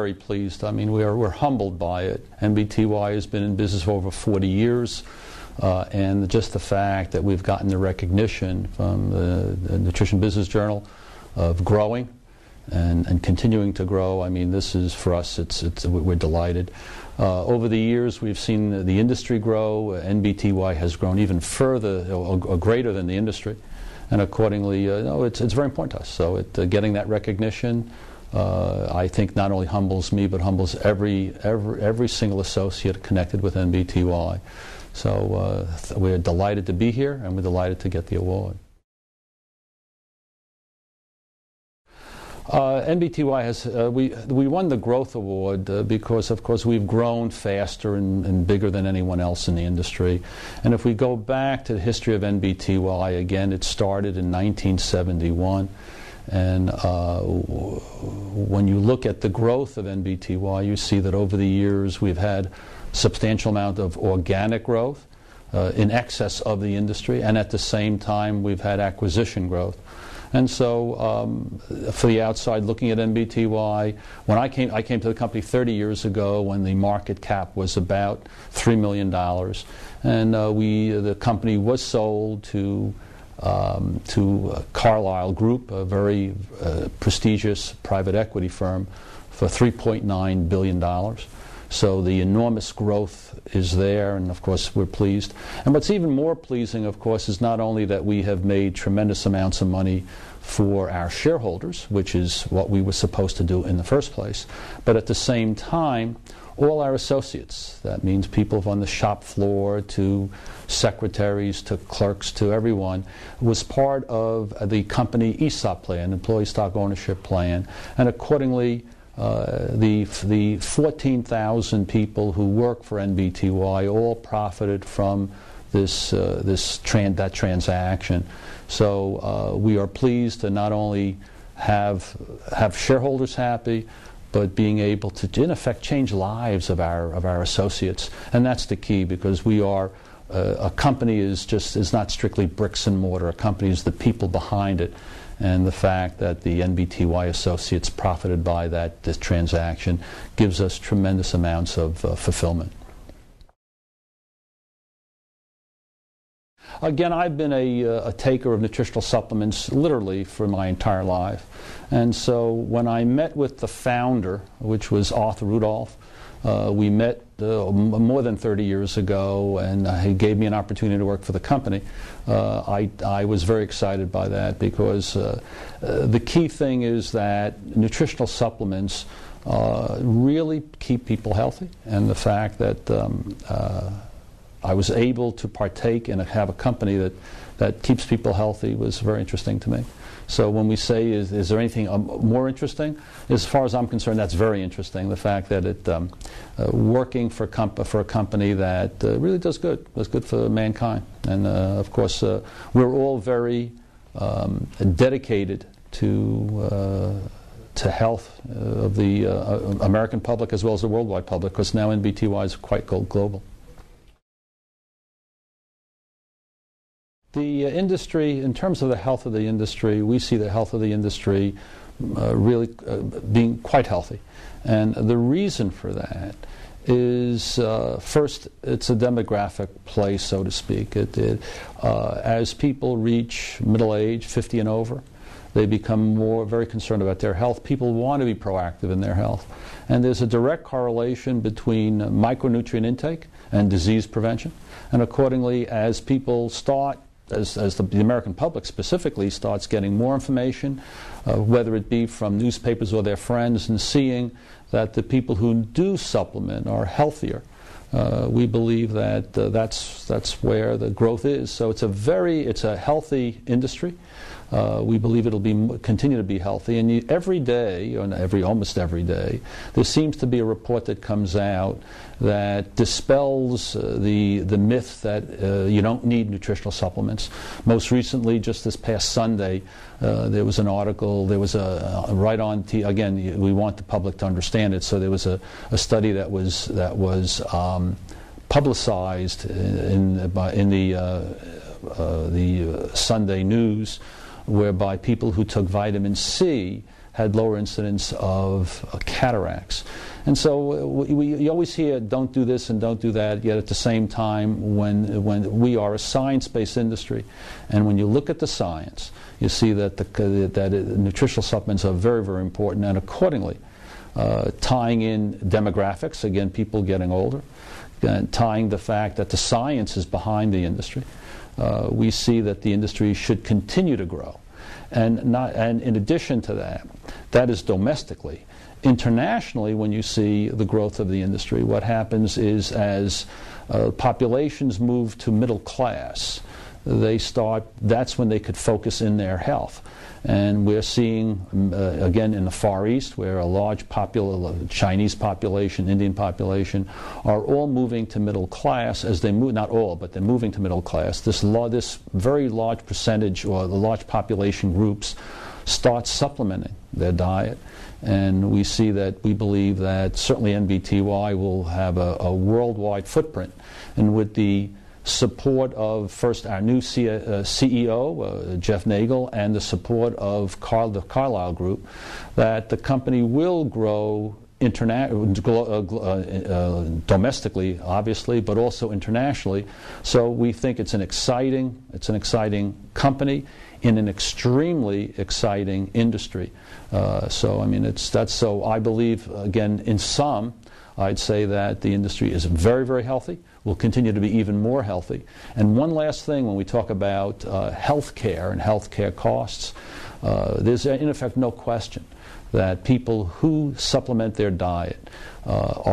very pleased. I mean, we're humbled by it. NBTY has been in business for over 40 years. And just the fact that we've gotten the recognition from the Nutrition Business Journal of growing and continuing to grow, I mean, this is, for us, we're delighted. Over the years, we've seen the industry grow. NBTY has grown even further, or greater than the industry. And accordingly, it's very important to us. So getting that recognition, I think, not only humbles me, but humbles every single associate connected with NBTY. So we're delighted to be here, and we're delighted to get the award. NBTY has, we won the Growth Award because, of course, we've grown faster and bigger than anyone else in the industry. And if we go back to the history of NBTY, again, it started in 1971. And when you look at the growth of NBTY, you see that over the years we've had substantial amount of organic growth in excess of the industry, and at the same time we've had acquisition growth. And so for the outside looking at NBTY, when I came to the company 30 years ago when the market cap was about $3 million, and the company was sold to Carlyle Group, a very prestigious private equity firm, for $3.9 billion. So the enormous growth is there, and of course we're pleased. And what's even more pleasing, of course, is not only that we have made tremendous amounts of money for our shareholders, which is what we were supposed to do in the first place, but at the same time, all our associates, that means people on the shop floor to secretaries to clerks to everyone, was part of the company ESOP plan, Employee Stock Ownership Plan, and accordingly the 14,000 people who work for NBTY all profited from that transaction. So we are pleased to not only have shareholders happy, but being able to, in effect, change lives of our associates, and that's the key, because we are a company is not strictly bricks and mortar. A company is the people behind it. And the fact that the NBTY associates profited by this transaction gives us tremendous amounts of fulfillment. Again, I've been a taker of nutritional supplements literally for my entire life. And so when I met with the founder, which was Arthur Rudolph, we met more than 30 years ago, and he gave me an opportunity to work for the company. I was very excited by that, because the key thing is that nutritional supplements really keep people healthy, and the fact that I was able to partake and have a company that keeps people healthy was very interesting to me. So when we say, is there anything more interesting? As far as I'm concerned, that's very interesting. The fact that working for a company that really does good for mankind. And of course, we're all very dedicated to health of the American public as well as the worldwide public, because now NBTY is quite global. The industry, in terms of the health of the industry, we see the health of the industry really being quite healthy. And the reason for that is, first, it's a demographic play, so to speak. As people reach middle age, 50 and over, they become very concerned about their health. People want to be proactive in their health. And there's a direct correlation between micronutrient intake and disease prevention. And accordingly, as people start, as the American public specifically starts getting more information, whether it be from newspapers or their friends, and seeing that the people who do supplement are healthier, we believe that that's where the growth is. So it's a healthy industry. We believe it'll continue to be healthy, and every day, or almost every day, there seems to be a report that comes out that dispels the myth that you don't need nutritional supplements. Most recently, just this past Sunday, there was an article. There was again, we want the public to understand it. So there was a study that was publicized in the Sunday news, whereby people who took vitamin C had lower incidence of cataracts. And so you always hear, don't do this and don't do that, yet at the same time, when we are a science-based industry, and when you look at the science, you see that nutritional supplements are very, very important, and accordingly, tying in demographics, again, people getting older, and tying the fact that the science is behind the industry, we see that the industry should continue to grow. And in addition to that, that is domestically. Internationally, when you see the growth of the industry, what happens is as populations move to middle class, that's when they could focus in their health. And we're seeing, again, in the Far East, where a large Chinese population, Indian population, are all moving to middle class as they move, not all, but they're moving to middle class. This very large percentage, or the large population groups, start supplementing their diet. And we believe that certainly NBTY will have a worldwide footprint. And with the support of first our new CEO, Jeff Nagel, and the support of the Carlyle Group, that the company will grow domestically, obviously, but also internationally. So we think it's an exciting company in an extremely exciting industry. So I believe, again, in sum, I'd say that the industry is very, very healthy, will continue to be even more healthy. And one last thing, when we talk about health care and health care costs, there's in effect no question that people who supplement their diet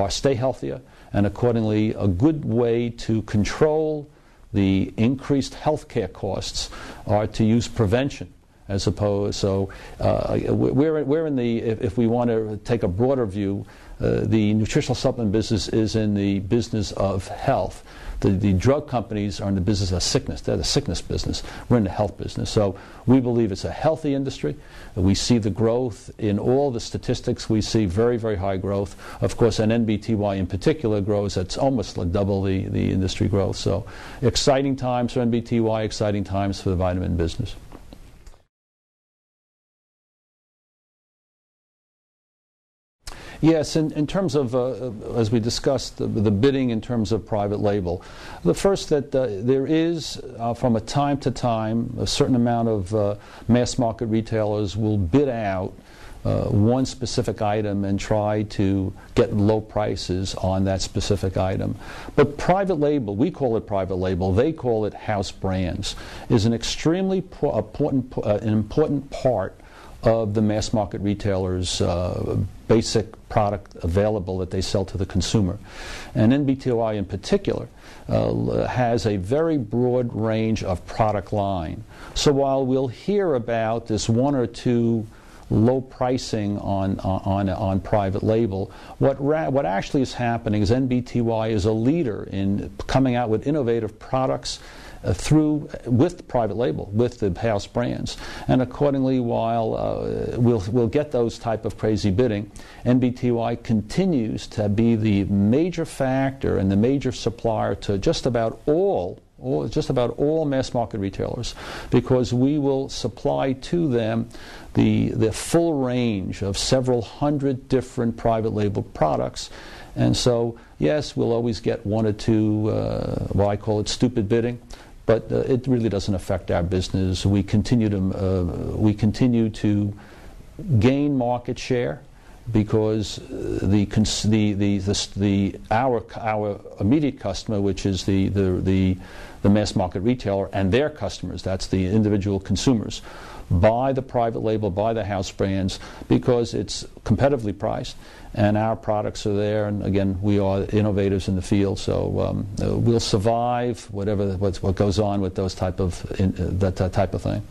stay healthier, and accordingly a good way to control the increased health care costs are to use prevention. As opposed, so we're in the, if we want to take a broader view, the nutritional supplement business is in the business of health. The drug companies are in the business of sickness. They're the sickness business. We're in the health business. So we believe it's a healthy industry. We see the growth in all the statistics. We see very, very high growth. Of course, and NBTY in particular grows at almost like double the industry growth. So exciting times for NBTY, exciting times for the vitamin business. Yes, in terms of, as we discussed, the bidding in terms of private label, the first that there is, from a time to time, a certain amount of mass market retailers will bid out one specific item and try to get low prices on that specific item. But private label, we call it private label, they call it house brands, is an extremely important part of the mass market retailers' basic product available that they sell to the consumer. And NBTY in particular has a very broad range of product line. So while we'll hear about this one or two low pricing on private label, what actually is happening is NBTY is a leader in coming out with innovative products with private label, with the house brands. And accordingly, while we'll get those type of crazy bidding, NBTY continues to be the major factor and the major supplier to just about all mass market retailers, because we will supply to them the full range of several hundred different private label products. And so, yes, we'll always get one or two, well, I call it stupid bidding, but it really doesn't affect our business. We continue to gain market share because our immediate customer, which is the mass market retailer, and their customers, that's the individual consumers, buy the private label, buy the house brands because it's competitively priced, and our products are there. And again, we are innovators in the field, so we'll survive what goes on with that type of thing.